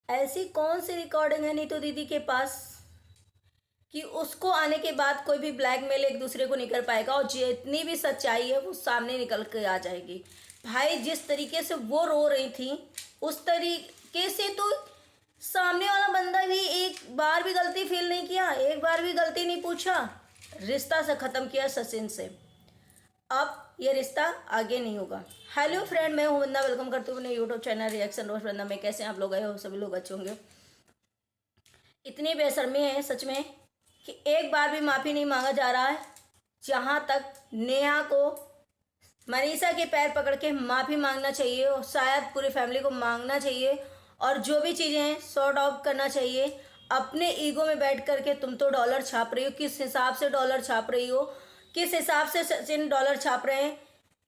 ऐसी कौन सी रिकॉर्डिंग है नीतू दीदी के पास कि उसको आने के बाद कोई भी ब्लैकमेल एक दूसरे को नहीं कर पाएगा और जितनी भी सच्चाई है वो सामने निकल के आ जाएगी। भाई जिस तरीके से वो रो रही थी उस तरीके से तो सामने वाला बंदा भी एक बार भी गलती फील नहीं किया, एक बार भी गलती नहीं पूछा, रिश्ता से ख़त्म किया सचिन से। अब ये रिश्ता आगे नहीं होगा। हेलो फ्रेंड, मैं हूं वंदना, वेलकम करती हूँ अपने यूट्यूब चैनल रिएक्शन रोज वंदना में। कैसे आप लोग आए हो? सभी लोग अच्छे होंगे। इतनी बेशर्मी है सच में कि एक बार भी माफ़ी नहीं मांगा जा रहा है। जहाँ तक नेहा को मनीषा के पैर पकड़ के माफ़ी मांगना चाहिए और शायद पूरी फैमिली को मांगना चाहिए और जो भी चीज़ें हैं सॉर्ट आउट करना चाहिए। अपने ईगो में बैठ करके तुम तो डॉलर छाप रही हो, किस हिसाब से डॉलर छाप रही हो, किस हिसाब से सचिन डॉलर छाप रहे हैं।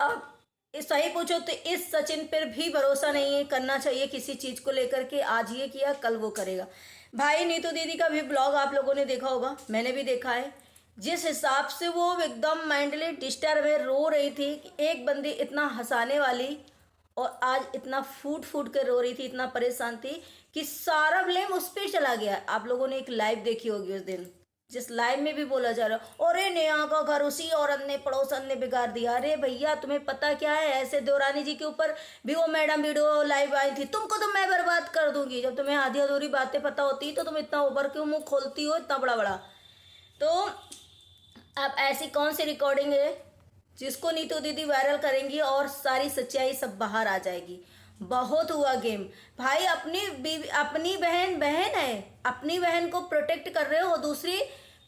अब सही पूछो तो इस सचिन पर भी भरोसा नहीं है करना चाहिए किसी चीज़ को लेकर के। आज ये किया कल वो करेगा। भाई नीतू दीदी का भी ब्लॉग आप लोगों ने देखा होगा, मैंने भी देखा है। जिस हिसाब से वो एकदम मेंटली डिस्टर्ब है, रो रही थी कि एक बंदी इतना हंसाने वाली और आज इतना फूट फूट कर रो रही थी, इतना परेशान थी कि सारा ब्लेम उस पर चला गया। आप लोगों ने एक लाइव देखी होगी उस दिन, जिस लाइव में भी बोला जा रहा अरे नेहा का घर उसी औरत ने पड़ोसन ने बिगाड़ दिया। अरे भैया तुम्हें पता क्या है, ऐसे देवरानी जी के ऊपर भी वो मैडम वीडियो लाइव आई थी, तुमको तो मैं बर्बाद कर दूंगी। जब तुम्हें आधी अधूरी बातें पता होती तो तुम इतना ऊपर क्यों मुंह खोलती हो इतना बड़ा बड़ा। तो अब ऐसी कौन सी रिकॉर्डिंग है जिसको नीतू दीदी वायरल करेंगी और सारी सच्चाई सब बाहर आ जाएगी। बहुत हुआ गेम भाई। अपनी बीवी अपनी बहन बहन है, अपनी बहन को प्रोटेक्ट कर रहे हो, दूसरी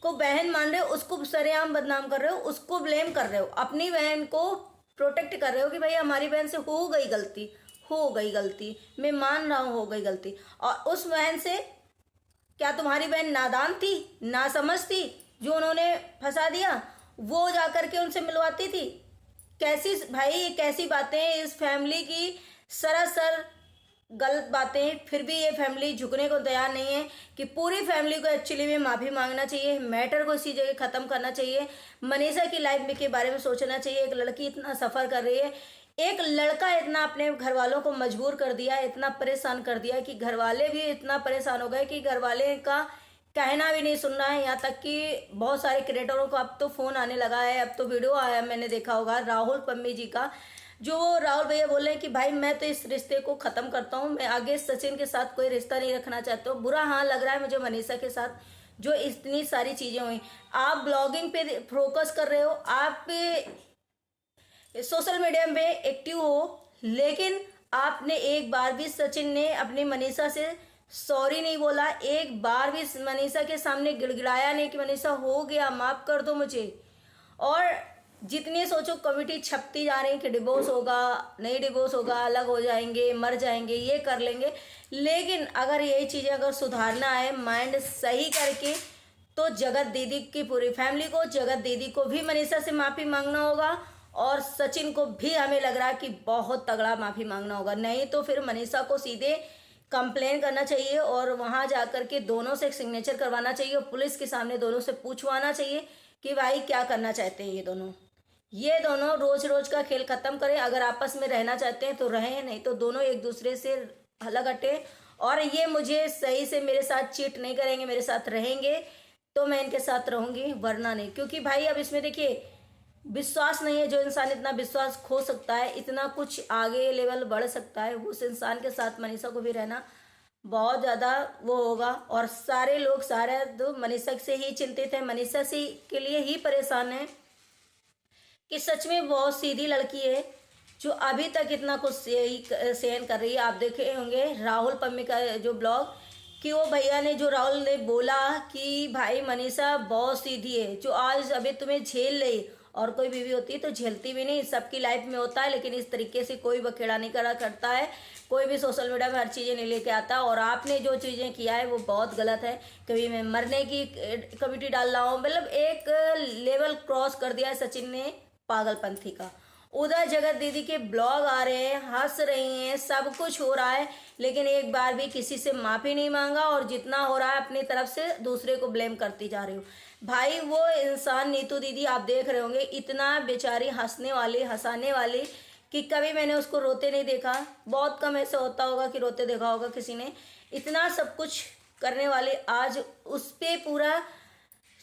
को बहन मान रहे हो, उसको सरेआम बदनाम कर रहे हो, उसको ब्लेम कर रहे हो। अपनी बहन को प्रोटेक्ट कर रहे हो कि भाई हमारी बहन से हो गई गलती, हो गई गलती, मैं मान रहा हूँ हो गई गलती। और उस बहन से क्या तुम्हारी बहन नादान थी, नासमझ थी, जो उन्होंने फंसा दिया? वो जाकर के उनसे मिलवाती थी? कैसी भाई, ये कैसी बातें हैं इस फैमिली की, सरासर गलत बातें। फिर भी ये फैमिली झुकने को तैयार नहीं है कि पूरी फैमिली को एक्चुअली में माफ़ी मांगना चाहिए, मैटर को इसी जगह ख़त्म करना चाहिए। मनीषा की लाइफ के बारे में सोचना चाहिए। एक लड़की इतना सफ़र कर रही है, एक लड़का इतना अपने घर वालों को मजबूर कर दिया, इतना परेशान कर दिया कि घर वाले भी इतना परेशान हो गए कि घर वाले का कहना भी नहीं सुनना है। यहाँ तक कि बहुत सारे क्रिएटरों को अब तो फ़ोन आने लगा है, अब तो वीडियो आया, मैंने देखा होगा राहुल पम्मी जी का, जो राहुल भैया बोल रहे हैं कि भाई मैं तो इस रिश्ते को ख़त्म करता हूँ, मैं आगे सचिन के साथ कोई रिश्ता नहीं रखना चाहता हूँ। बुरा हाँ लग रहा है मुझे मनीषा के साथ, जो इतनी सारी चीज़ें हुई। आप ब्लॉगिंग पे फोकस कर रहे हो, आप सोशल मीडिया में एक्टिव हो, लेकिन आपने एक बार भी सचिन ने अपनी मनीषा से सॉरी नहीं बोला, एक बार भी मनीषा के सामने गिड़गिड़ाया नहीं कि मनीषा हो गया माफ़ कर दो मुझे। और जितनी सोचो कमिटी छपती जा रही है कि डिवोर्स होगा, नहीं डिवोर्स होगा, अलग हो जाएंगे, मर जाएंगे, ये कर लेंगे। लेकिन अगर यही चीज़ें अगर सुधारना है माइंड सही करके, तो जगत दीदी की पूरी फैमिली को, जगत दीदी को भी मनीषा से माफ़ी मांगना होगा और सचिन को भी हमें लग रहा है कि बहुत तगड़ा माफ़ी मांगना होगा। नहीं तो फिर मनीषा को सीधे कंप्लेन करना चाहिए और वहां जाकर के दोनों से सिग्नेचर करवाना चाहिए और पुलिस के सामने दोनों से पूछवाना चाहिए कि भाई क्या करना चाहते हैं ये दोनों रोज रोज का खेल खत्म करें। अगर आपस में रहना चाहते हैं तो रहें, नहीं तो दोनों एक दूसरे से अलग हटे। और ये मुझे सही से मेरे साथ चीट नहीं करेंगे, मेरे साथ रहेंगे तो मैं इनके साथ रहूंगी, वरना नहीं। क्योंकि भाई अब इसमें देखिए विश्वास नहीं है, जो इंसान इतना विश्वास खो सकता है, इतना कुछ आगे लेवल बढ़ सकता है, उस इंसान के साथ मनीषा को भी रहना बहुत ज़्यादा वो होगा। और सारे लोग सारे तो मनीषा से ही चिंतित है, मनीषा से के लिए ही परेशान है कि सच में बहुत सीधी लड़की है जो अभी तक इतना कुछ सहन कर रही है। आप देखे होंगे राहुल पम्मी का जो ब्लॉग, कि वो भैया ने, जो राहुल ने बोला कि भाई मनीषा बहुत सीधी है, जो आज अभी तुम्हें झेल रही, और कोई बीवी होती है तो झेलती भी नहीं, सबकी लाइफ में होता है, लेकिन इस तरीके से कोई बखेड़ा नहीं करा करता है, कोई भी सोशल मीडिया में हर चीज़ें नहीं लेके आता। और आपने जो चीज़ें किया है वो बहुत गलत है। कभी मैं मरने की कमिटी डाल रहा हूँ, मतलब एक लेवल क्रॉस कर दिया है सचिन ने पागलपंथी का। उधर जगत दीदी के ब्लॉग आ रहे हैं, हंस रही हैं, सब कुछ हो रहा है, लेकिन एक बार भी किसी से माफ़ी नहीं मांगा और जितना हो रहा है अपनी तरफ से दूसरे को ब्लेम करती जा रही हो। भाई वो इंसान नीतू दीदी आप देख रहे होंगे, इतना बेचारी हंसने वाली, हंसाने वाली कि कभी मैंने उसको रोते नहीं देखा। बहुत कम ऐसा होता होगा कि रोते देखा होगा किसी ने। इतना सब कुछ करने वाले आज उस पे पूरा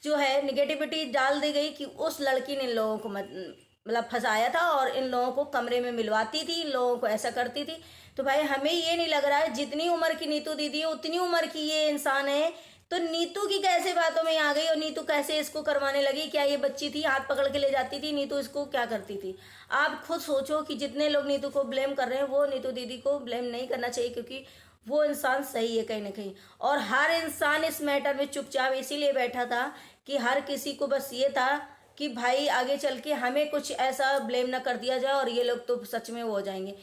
जो है निगेटिविटी डाल दी गई कि उस लड़की ने इन लोगों को मतलब फंसाया था और इन लोगों को कमरे में मिलवाती थी, इन लोगों को ऐसा करती थी। तो भाई हमें ये नहीं लग रहा है जितनी उम्र की नीतू दीदी है उतनी उम्र की ये इंसान है, तो नीतू की कैसे बातों में आ गई और नीतू कैसे इसको करवाने लगी? क्या ये बच्ची थी, हाथ पकड़ के ले जाती थी, नीतू इसको क्या करती थी? आप खुद सोचो कि जितने लोग नीतू को ब्लेम कर रहे हैं वो नीतू दीदी को ब्लेम नहीं करना चाहिए, क्योंकि वो इंसान सही है कहीं ना कहीं। और हर इंसान इस मैटर में चुपचाप इसीलिए बैठा था कि हर किसी को बस ये था कि भाई आगे चल के हमें कुछ ऐसा ब्लेम ना कर दिया जाए और ये लोग तो सच में वो हो जाएंगे।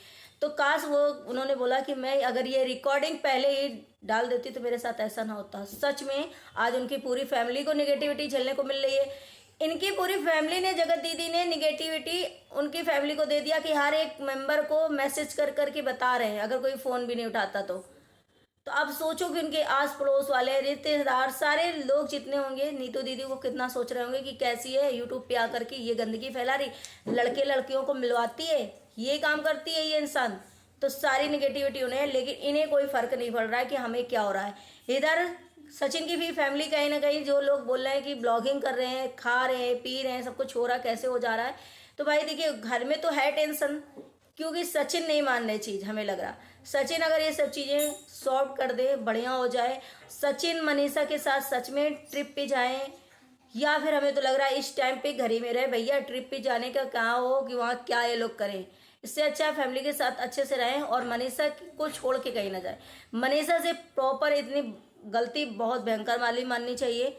तो काश वो उन्होंने बोला कि मैं अगर ये रिकॉर्डिंग पहले ही डाल देती तो मेरे साथ ऐसा ना होता। सच में आज उनकी पूरी फैमिली को निगेटिविटी झेलने को मिल रही है। इनकी पूरी फैमिली ने, जगत दीदी ने निगेटिविटी उनकी फैमिली को दे दिया कि हर एक मेंबर को मैसेज कर करके बता रहे हैं, अगर कोई फ़ोन भी नहीं उठाता तो आप सोचो कि उनके आस पड़ोस वाले रिश्तेदार सारे लोग जितने होंगे नीतू दीदी को कितना सोच रहे होंगे कि कैसी है, यूट्यूब पे आकर के ये गंदगी फैला रही, लड़के लड़कियों को मिलवाती है, ये काम करती है ये इंसान। तो सारी निगेटिविटी उन्हें है, लेकिन इन्हें कोई फर्क नहीं पड़ रहा है कि हमें क्या हो रहा है। इधर सचिन की भी फैमिली कहीं ना कहीं जो लोग बोल रहे हैं कि ब्लॉगिंग कर रहे हैं, खा रहे हैं, पी रहे हैं, सब कुछ हो रहा है, कैसे हो जा रहा है। तो भाई देखिए घर में तो है टेंशन, क्योंकि सचिन नहीं मान रहे चीज़। हमें लग रहा सचिन अगर ये सब चीज़ें सॉल्व कर दे, बढ़िया हो जाए, सचिन मनीषा के साथ सच में ट्रिप पे जाएं, या फिर हमें तो लग रहा है इस टाइम पे घर ही में रहे। भैया ट्रिप पे जाने का कहाँ हो कि वहाँ क्या ये लोग करें, इससे अच्छा फैमिली के साथ अच्छे से रहें और मनीषा को छोड़ के कहीं ना जाए। मनीषा से प्रॉपर इतनी गलती बहुत भयंकर वाली माननी चाहिए,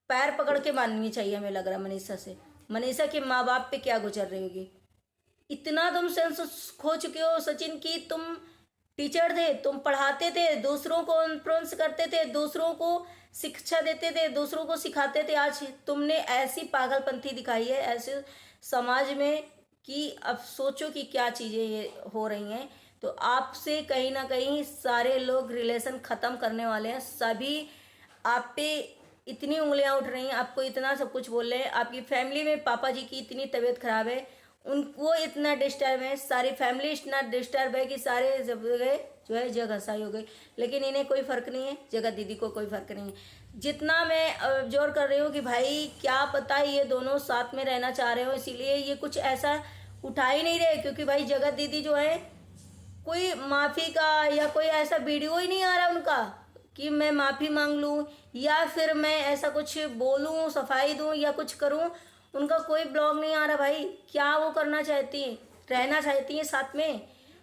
पैर पकड़ के माननी चाहिए। हमें लग रहा है मनीषा से, मनीषा के माँ बाप पे क्या गुजर रही होगी। इतना तुम सेंस खो चुके हो सचिन की, तुम टीचर थे, तुम पढ़ाते थे, दूसरों को इन्फ्लुएंस करते थे, दूसरों को शिक्षा देते थे, दूसरों को सिखाते थे। आज तुमने ऐसी पागलपंथी दिखाई है ऐसे समाज में कि अब सोचो कि क्या चीज़ें ये हो रही हैं। तो आपसे कहीं ना कहीं सारे लोग रिलेशन ख़त्म करने वाले हैं। सभी आप पे इतनी उंगलियां उठ रही हैं, आपको इतना सब कुछ बोल रहे हैं। आपकी फैमिली में पापा जी की इतनी तबीयत खराब है, उनको इतना डिस्टर्ब है, सारी फैमिली इतना डिस्टर्ब है कि सारे जगह जो है जग हंसाई हो गई। लेकिन इन्हें कोई फ़र्क नहीं है, जगत दीदी को कोई फ़र्क नहीं है। जितना मैं जोर कर रही हूँ कि भाई क्या पता ये दोनों साथ में रहना चाह रहे हो, इसीलिए ये कुछ ऐसा उठा ही नहीं रहे, क्योंकि भाई जगत दीदी जो है कोई माफ़ी का या कोई ऐसा वीडियो ही नहीं आ रहा उनका कि मैं माफ़ी मांग लूँ या फिर मैं ऐसा कुछ बोलूँ, सफाई दूँ या कुछ करूँ। उनका कोई ब्लॉग नहीं आ रहा। भाई क्या वो करना चाहती हैं, रहना चाहती हैं साथ में,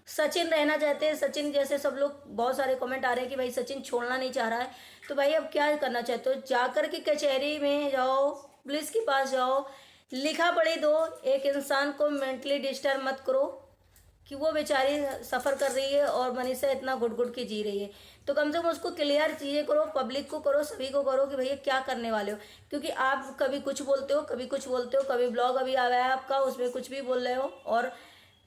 सचिन रहना चाहते हैं। सचिन जैसे सब लोग, बहुत सारे कमेंट आ रहे हैं कि भाई सचिन छोड़ना नहीं चाह रहा है। तो भाई अब क्या करना चाहते हो? जाकर के कचहरी में जाओ, पुलिस के पास जाओ, लिखा पढ़ी दो। एक इंसान को मेंटली डिस्टर्ब मत करो कि वो बेचारी सफ़र कर रही है और मनीषा इतना घुट घुट के जी रही है। तो कम से कम उसको क्लियर चीज़ें करो, पब्लिक को करो, सभी को करो कि भैया क्या करने वाले हो। क्योंकि आप कभी कुछ बोलते हो, कभी कुछ बोलते हो, कभी ब्लॉग अभी आ गया है आपका उसमें कुछ भी बोल रहे हो, और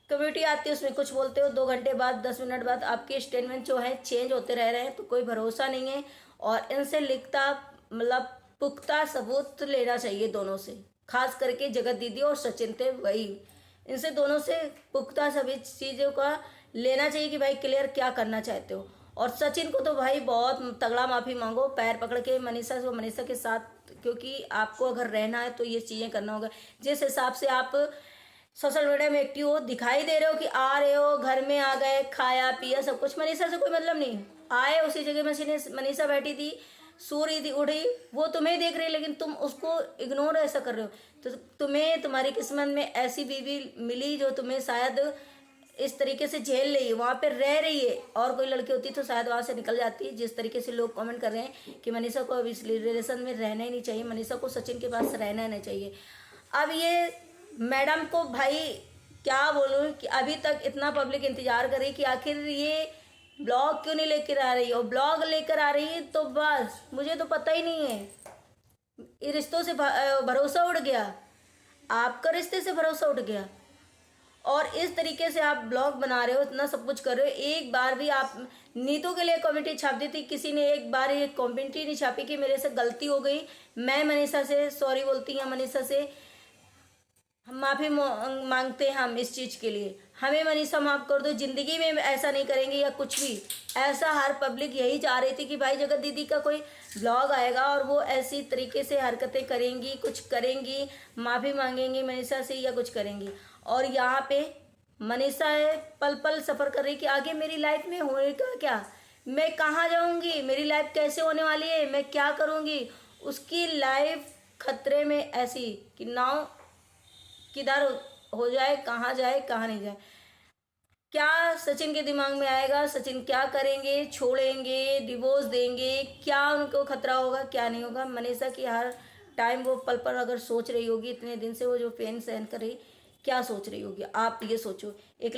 कम्युनिटी आती है उसमें कुछ बोलते हो, 2 घंटे बाद 10 मिनट बाद आपके स्टेटमेंट जो है चेंज होते रह रहे हैं। तो कोई भरोसा नहीं है और इनसे लिखता मतलब पुख्ता सबूत लेना चाहिए दोनों से, खास करके जगत दीदी और सचिन थे वही, इनसे दोनों से पुख्ता सभी चीज़ों का लेना चाहिए कि भाई क्लियर क्या करना चाहते हो। और सचिन को तो भाई बहुत तगड़ा माफ़ी मांगो, पैर पकड़ के मनीषा से, मनीषा के साथ, क्योंकि आपको अगर रहना है तो ये चीज़ें करना होगा। जिस हिसाब से आप सोशल मीडिया में एक्टिव हो, दिखाई दे रहे हो कि आ रहे हो, घर में आ गए, खाया पिया सब कुछ, मनीषा से कोई मतलब नहीं। आए उसी जगह में मनीषा बैठी थी, सो रही थी, उठी, वो तुम्हें देख रही है लेकिन तुम उसको इग्नोर ऐसा कर रहे हो। तो तुम्हें तुम्हारी किस्मत में ऐसी बीवी मिली जो तुम्हें शायद इस तरीके से झेल रही है, वहाँ पे रह रही है। और कोई लड़की होती तो शायद वहाँ से निकल जाती। जिस तरीके से लोग कमेंट कर रहे हैं कि मनीषा को अब इस रिलेशन में रहना ही नहीं चाहिए, मनीषा को सचिन के पास रहना ही नहीं चाहिए। अब ये मैडम को भाई क्या बोलूँ कि अभी तक इतना पब्लिक इंतजार कर रही कि आखिर ये ब्लॉग क्यों नहीं लेकर आ रही, और ब्लॉग लेकर आ रही है तो बस मुझे तो पता ही नहीं है। ये रिश्तों से भरोसा उड़ गया, आपका रिश्ते से भरोसा उठ गया। और इस तरीके से आप ब्लॉग बना रहे हो, इतना सब कुछ कर रहे हो। एक बार भी आप नीतू के लिए कमेंटी छाप दी थी, किसी ने एक बार ये कमेंटी नहीं छापी कि मेरे से गलती हो गई, मैं मनीषा से सॉरी बोलती हूँ, मनीषा से माफ़ी मांगते हैं हम इस चीज़ के लिए। हमें मनीषा माफ़ कर दो, ज़िंदगी में ऐसा नहीं करेंगे या कुछ भी ऐसा। हर पब्लिक यही चाह रही थी कि भाई जगत दीदी का कोई ब्लॉग आएगा और वो ऐसी तरीके से हरकतें करेंगी, कुछ करेंगी, माफ़ी मांगेंगी मनीषा से या कुछ करेंगी। और यहाँ पे मनीषा है पल पल सफ़र कर रही कि आगे मेरी लाइफ में होएगा क्या, मैं कहाँ जाऊँगी, मेरी लाइफ कैसे होने वाली है, मैं क्या करूँगी। उसकी लाइफ खतरे में ऐसी कि नाव किधर हो जाए, कहाँ जाए कहाँ नहीं जाए। क्या सचिन के दिमाग में आएगा, सचिन क्या करेंगे, छोड़ेंगे, डिवोर्स देंगे, क्या उनको खतरा होगा क्या नहीं होगा। मनीषा की हर टाइम वो पल पर अगर सोच रही होगी, इतने दिन से वो जो पेन सहन कर रही, क्या सोच रही होगी। आप ये सोचो, एक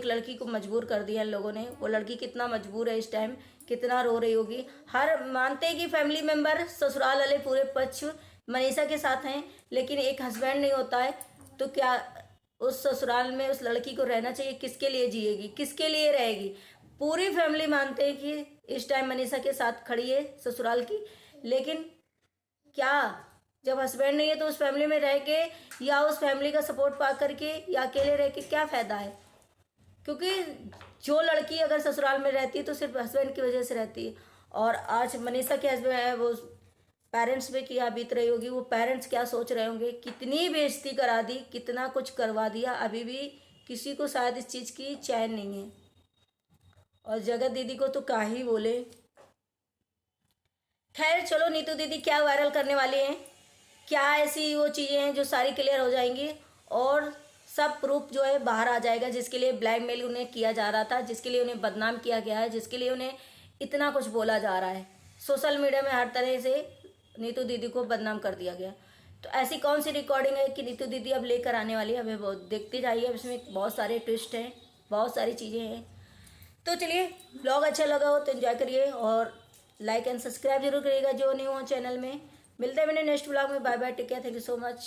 लड़की को मजबूर कर दिया इन लोगों ने, वो लड़की कितना मजबूर है इस टाइम, कितना रो रही होगी। हर मानते हैं कि फैमिली मेम्बर ससुराल वाले पूरे पक्ष मनीषा के साथ हैं, लेकिन एक हस्बैंड नहीं होता है तो क्या उस ससुराल में उस लड़की को रहना चाहिए। किसके लिए जिएगी, किसके लिए रहेगी। पूरी फैमिली मानते हैं कि इस टाइम मनीषा के साथ खड़ी है ससुराल की, लेकिन क्या जब हस्बैंड नहीं है तो उस फैमिली में रह के या उस फैमिली का सपोर्ट पा करके या अकेले रह के क्या फ़ायदा है। क्योंकि जो लड़की अगर ससुराल में रहती है तो सिर्फ हस्बैंड की वजह से रहती है। और आज मनीषा के हस्बैंड है वो पेरेंट्स पे क्या बीत रही होगी, वो पेरेंट्स क्या सोच रहे होंगे। कितनी बेइज्जती करा दी, कितना कुछ करवा दिया, अभी भी किसी को शायद इस चीज़ की चैन नहीं है। और जगत दीदी को तो क्या ही बोले। खैर चलो, नीतू दीदी क्या वायरल करने वाली हैं, क्या ऐसी वो चीज़ें हैं जो सारी क्लियर हो जाएंगी और सब प्रूफ जो है बाहर आ जाएगा। जिसके लिए ब्लैकमेल उन्हें किया जा रहा था, जिसके लिए उन्हें बदनाम किया गया है, जिसके लिए उन्हें इतना कुछ बोला जा रहा है, सोशल मीडिया में हर तरह से नीतू दीदी को बदनाम कर दिया गया। तो ऐसी कौन सी रिकॉर्डिंग है कि नीतू दीदी अब लेकर आने वाली है, हमें बहुत देखते जाइए। अब इसमें बहुत सारे ट्विस्ट हैं, बहुत सारी चीज़ें हैं। तो चलिए, ब्लॉग अच्छा लगा हो तो एंजॉय करिए और लाइक एंड सब्सक्राइब जरूर करिएगा जो न्यू हो चैनल में। मिलते हैं मैंने नेक्स्ट ब्लॉग में। Bye bye, take care, thank you so much.